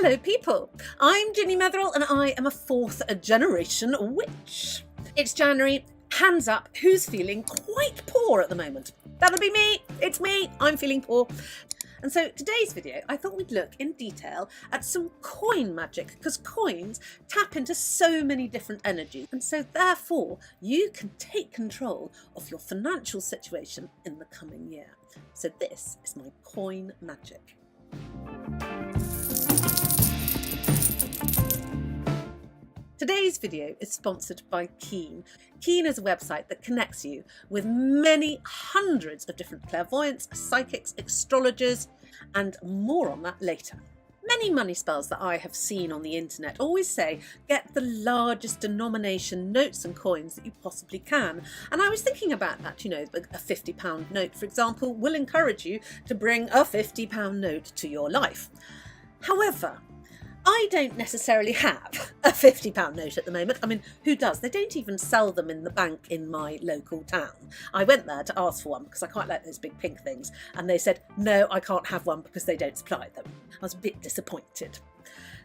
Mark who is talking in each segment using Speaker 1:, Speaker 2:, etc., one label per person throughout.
Speaker 1: Hello people, I'm Ginny Metherell and I am a fourth generation witch. It's January, hands up, who's feeling quite poor at the moment? That'll be me, it's me, I'm feeling poor. And so today's video, I thought we'd look in detail at some coin magic, because coins tap into so many different energies. And so therefore, you can take control of your financial situation in the coming year. So this is my coin magic. Today's video is sponsored by Keen. Keen is a website that connects you with many hundreds of different clairvoyants, psychics, astrologers, and more on that later. Many money spells that I have seen on the internet always say, get the largest denomination notes and coins that you possibly can. And I was thinking about that, a £50 note, for example, will encourage you to bring a £50 note to your life. However, I don't necessarily have a £50 note at the moment. I mean, who does? They don't even sell them in the bank in my local town. I went there to ask for one because I quite like those big pink things. And they said, no, I can't have one because they don't supply them. I was a bit disappointed.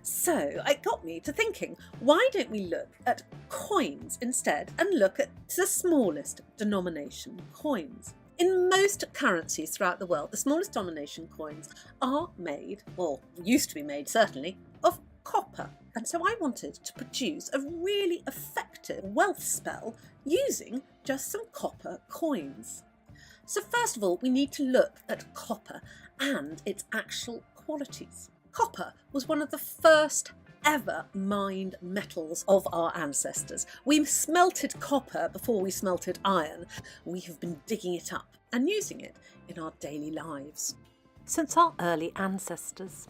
Speaker 1: So it got me to thinking, why don't we look at coins instead and look at the smallest denomination coins? In most currencies throughout the world, the smallest denomination coins are made, or used to be made certainly, of copper. And so I wanted to produce a really effective wealth spell using just some copper coins. So first of all, we need to look at copper and its actual qualities. Copper was one of the first ever mined metals of our ancestors. We smelted copper before we smelted iron. We have been digging it up and using it in our daily lives since our early ancestors.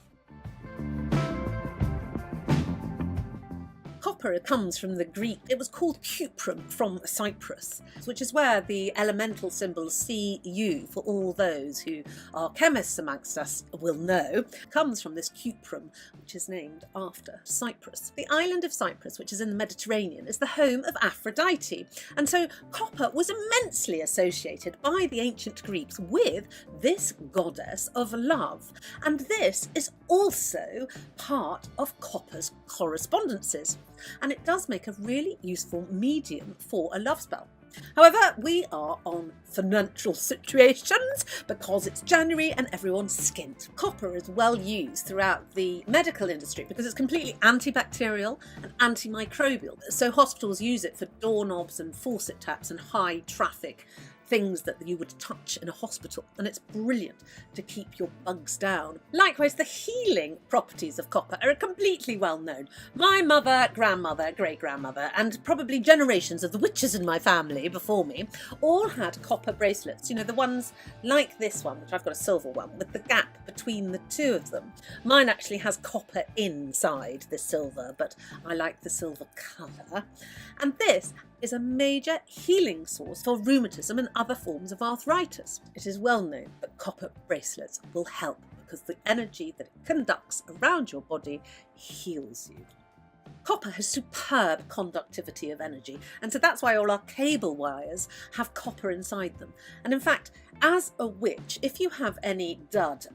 Speaker 1: Copper comes from the Greek. It was called cuprum from Cyprus, which is where the elemental symbol Cu, for all those who are chemists amongst us will know, comes from this cuprum, which is named after Cyprus. The island of Cyprus, which is in the Mediterranean, is the home of Aphrodite. And so copper was immensely associated by the ancient Greeks with this goddess of love. And this is also part of copper's correspondences. And it does make a really useful medium for a love spell. However, we are on financial situations because it's January and everyone's skint. Copper is well used throughout the medical industry because it's completely antibacterial and antimicrobial. So hospitals use it for doorknobs and faucet taps and high traffic things that you would touch in a hospital, and it's brilliant to keep your bugs down. Likewise, the healing properties of copper are completely well known. My mother, grandmother, great-grandmother, and probably generations of the witches in my family before me all had copper bracelets, the ones like this one, which I've got a silver one, with the gap between the two of them. Mine actually has copper inside the silver, but I like the silver colour. And this is a major healing source for rheumatism and other forms of arthritis. It is well known that copper bracelets will help because the energy that it conducts around your body heals you. Copper has superb conductivity of energy, and so that's why all our cable wires have copper inside them. And in fact, as a witch, if you have any dud,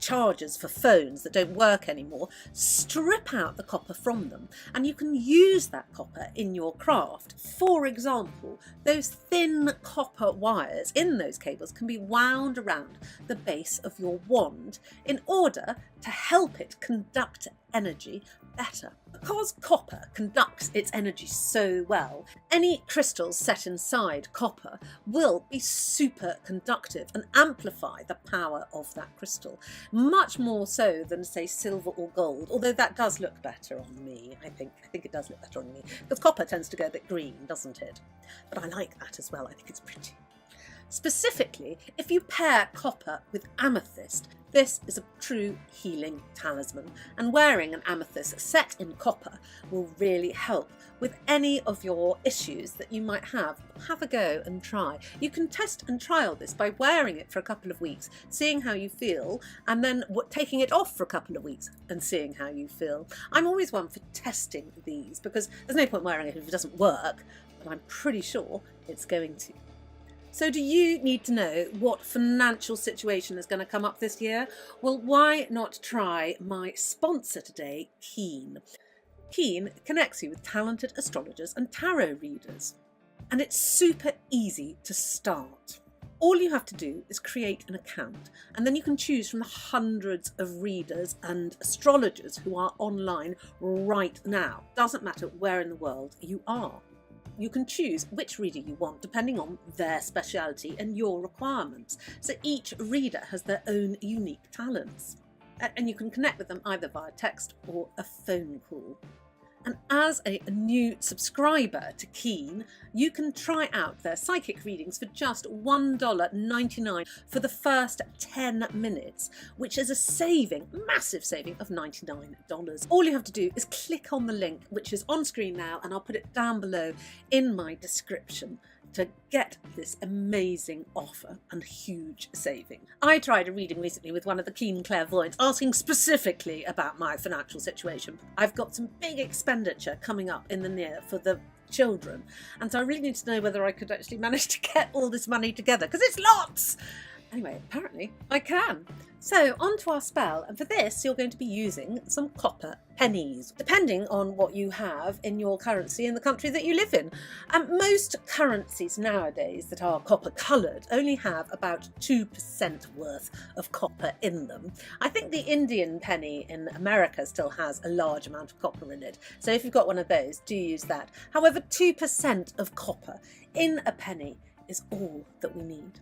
Speaker 1: chargers for phones that don't work anymore, strip out the copper from them and you can use that copper in your craft. For example, those thin copper wires in those cables can be wound around the base of your wand in order to help it conduct energy better. Because copper conducts its energy so well, any crystals set inside copper will be super conductive and amplify the power of that crystal, much more so than, say, silver or gold, although that does look better on me. I think it does look better on me, because copper tends to go a bit green, doesn't it? But I like that as well. I think it's pretty. Specifically, if you pair copper with amethyst, this is a true healing talisman, and wearing an amethyst set in copper will really help with any of your issues that you might have. Have a go and try. You can test and trial this by wearing it for a couple of weeks, seeing how you feel, and then taking it off for a couple of weeks and seeing how you feel. I'm always one for testing these because there's no point wearing it if it doesn't work, but I'm pretty sure it's going to. So do you need to know what financial situation is going to come up this year? Well, why not try my sponsor today, Keen. Keen connects you with talented astrologers and tarot readers. And it's super easy to start. All you have to do is create an account, and then you can choose from the hundreds of readers and astrologers who are online right now. Doesn't matter where in the world you are. You can choose which reader you want depending on their speciality and your requirements. So each reader has their own unique talents. And you can connect with them either via text or a phone call. And as a new subscriber to Keen, you can try out their psychic readings for just $1.99 for the first 10 minutes, which is a massive saving of $99. All you have to do is click on the link, which is on screen now, and I'll put it down below in my description, to get this amazing offer and huge saving. I tried a reading recently with one of the Keen clairvoyants, asking specifically about my financial situation. I've got some big expenditure coming up in the near for the children, and so I really need to know whether I could actually manage to get all this money together, because it's lots! Anyway, apparently I can. So on to our spell, and for this you're going to be using some copper pennies, depending on what you have in your currency in the country that you live in. Most currencies nowadays that are copper coloured only have about 2% worth of copper in them. I think the Indian penny in America still has a large amount of copper in it, so if you've got one of those, do use that. However, 2% of copper in a penny is all that we need.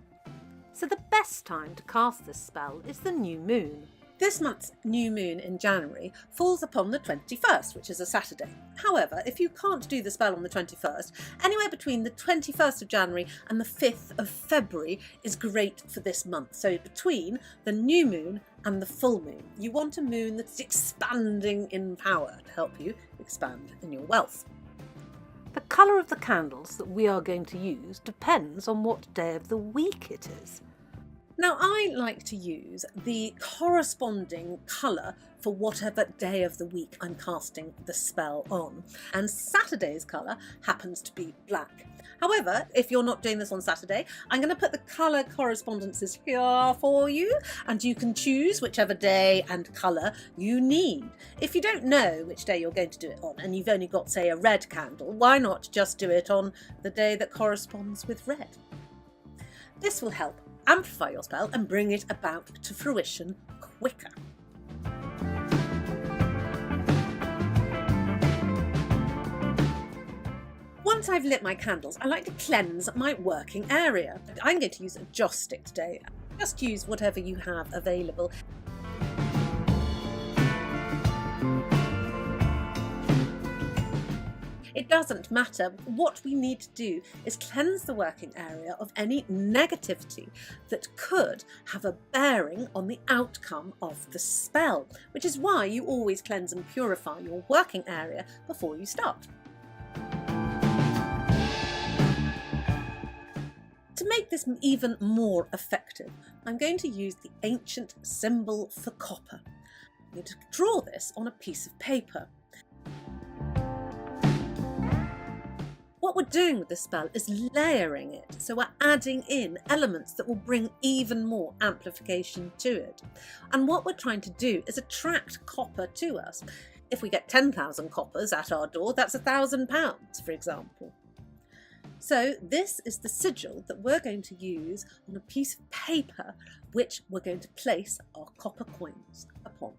Speaker 1: So the best time to cast this spell is the new moon. This month's new moon in January falls upon the 21st, which is a Saturday. However, if you can't do the spell on the 21st, anywhere between the 21st of January and the 5th of February is great for this month. So between the new moon and the full moon, you want a moon that's expanding in power to help you expand in your wealth. The colour of the candles that we are going to use depends on what day of the week it is. Now, I like to use the corresponding colour for whatever day of the week I'm casting the spell on, and Saturday's colour happens to be black. However, if you're not doing this on Saturday, I'm going to put the colour correspondences here for you, and you can choose whichever day and colour you need. If you don't know which day you're going to do it on, and you've only got, say, a red candle, why not just do it on the day that corresponds with red? This will help amplify your spell and bring it about to fruition quicker. Once I've lit my candles, I like to cleanse my working area. I'm going to use a joss stick today. Just use whatever you have available. It doesn't matter. What we need to do is cleanse the working area of any negativity that could have a bearing on the outcome of the spell, which is why you always cleanse and purify your working area before you start. To make this even more effective, I'm going to use the ancient symbol for copper. I'm going to draw this on a piece of paper. What we're doing with this spell is layering it, so we're adding in elements that will bring even more amplification to it. And what we're trying to do is attract copper to us. If we get 10,000 coppers at our door, that's £1,000, for example. So this is the sigil that we're going to use on a piece of paper, which we're going to place our copper coins upon.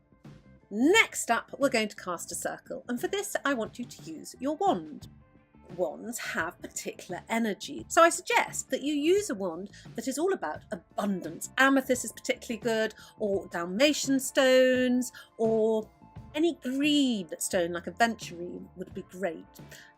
Speaker 1: Next up, we're going to cast a circle, and for this I want you to use your wand. Wands have particular energy, so I suggest that you use a wand that is all about abundance. Amethyst is particularly good, or Dalmatian stones, or any green stone like aventurine would be great.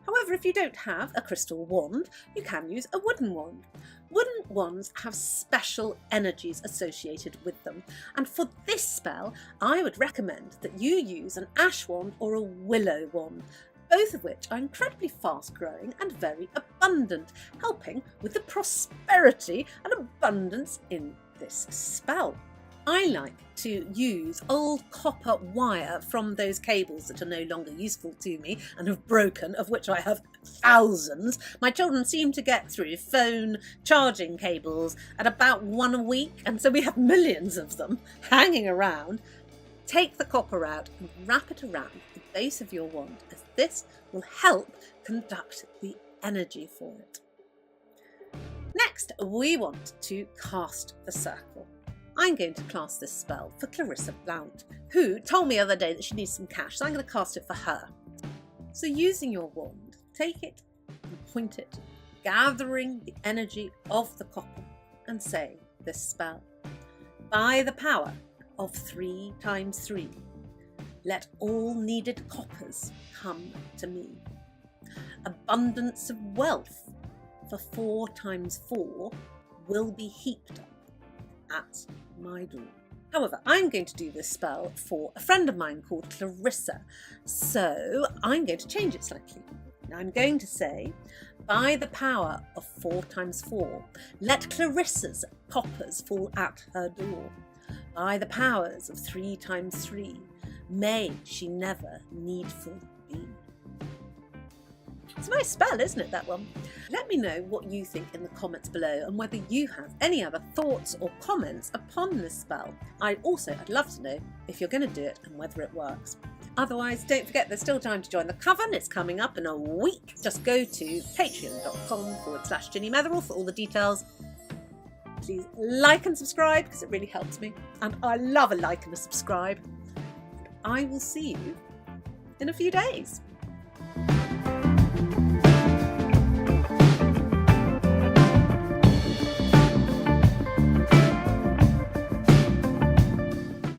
Speaker 1: However, if you don't have a crystal wand, you can use a wooden wand. Wooden wands have special energies associated with them, and for this spell I would recommend that you use an ash wand or a willow wand, both of which are incredibly fast growing and very abundant, helping with the prosperity and abundance in this spell. I like to use old copper wire from those cables that are no longer useful to me and have broken, of which I have thousands. My children seem to get through phone charging cables at about one a week, and so we have millions of them hanging around. Take the copper out and wrap it around the base of your wand, as this will help conduct the energy for it. Next, we want to cast the circle. I'm going to cast this spell for Clarissa Blount, who told me the other day that she needs some cash, so I'm going to cast it for her. So using your wand, take it and point it, gathering the energy of the copper, and say this spell. By the power of 3 times 3, let all needed coppers come to me. Abundance of wealth for 4 times 4 will be heaped up at my door. However, I'm going to do this spell for a friend of mine called Clarissa, so I'm going to change it slightly. Now I'm going to say, by the power of 4 times 4, let Clarissa's coppers fall at her door. By the powers of 3 times 3, may she never needful be. It's a nice spell, isn't it, that one? Let me know what you think in the comments below and whether you have any other thoughts or comments upon this spell. I'd love to know if you're going to do it and whether it works. Otherwise, don't forget there's still time to join the coven. It's coming up in a week. Just go to patreon.com/Ginny Metherell for all the details. Please like and subscribe because it really helps me. And I love a like and a subscribe. I will see you in a few days.